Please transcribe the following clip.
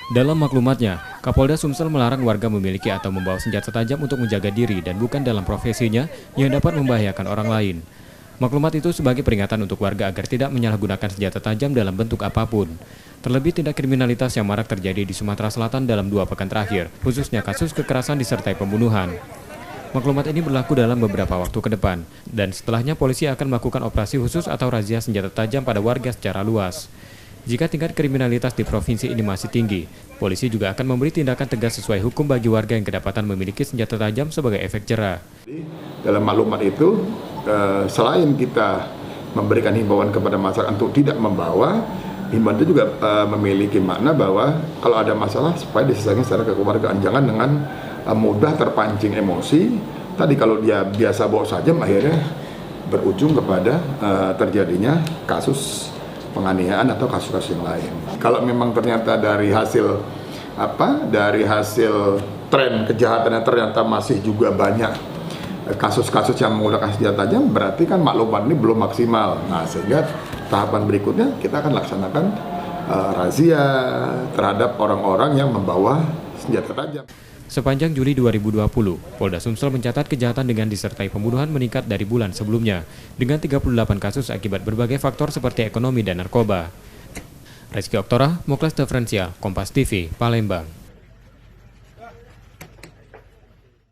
Dalam maklumatnya, Kapolda Sumsel melarang warga memiliki atau membawa senjata tajam untuk menjaga diri dan bukan dalam profesinya yang dapat membahayakan orang lain. Maklumat itu sebagai peringatan untuk warga agar tidak menyalahgunakan senjata tajam dalam bentuk apapun. Terlebih tindak kriminalitas yang marak terjadi di Sumatera Selatan dalam 2 pekan terakhir, khususnya kasus kekerasan disertai pembunuhan. Maklumat ini berlaku dalam beberapa waktu ke depan, dan setelahnya polisi akan melakukan operasi khusus atau razia senjata tajam pada warga secara luas. Jika tingkat kriminalitas di provinsi ini masih tinggi, polisi juga akan memberi tindakan tegas sesuai hukum bagi warga yang kedapatan memiliki senjata tajam sebagai efek jera. Dalam maklumat itu, selain kita memberikan himbauan kepada masyarakat untuk tidak membawa, himbauan itu juga memiliki makna bahwa kalau ada masalah supaya diselesaikan secara kekeluargaan, jangan dengan mudah terpancing emosi. Tadi kalau dia biasa bawa sajam, akhirnya berujung kepada terjadinya kasus penganiayaan atau kasus-kasus yang lain. Kalau memang ternyata dari hasil tren kejahatan yang ternyata masih juga banyak kasus-kasus yang menggunakan senjata tajam, berarti kan maklumat ini belum maksimal. Nah, sehingga tahapan berikutnya kita akan laksanakan razia terhadap orang-orang yang membawa senjata tajam. Sepanjang Juli 2020, Polda Sumsel mencatat kejahatan dengan disertai pembunuhan meningkat dari bulan sebelumnya, dengan 38 kasus akibat berbagai faktor seperti ekonomi dan narkoba. Rizky Oktora, Muklas Differential, Kompas TV, Palembang.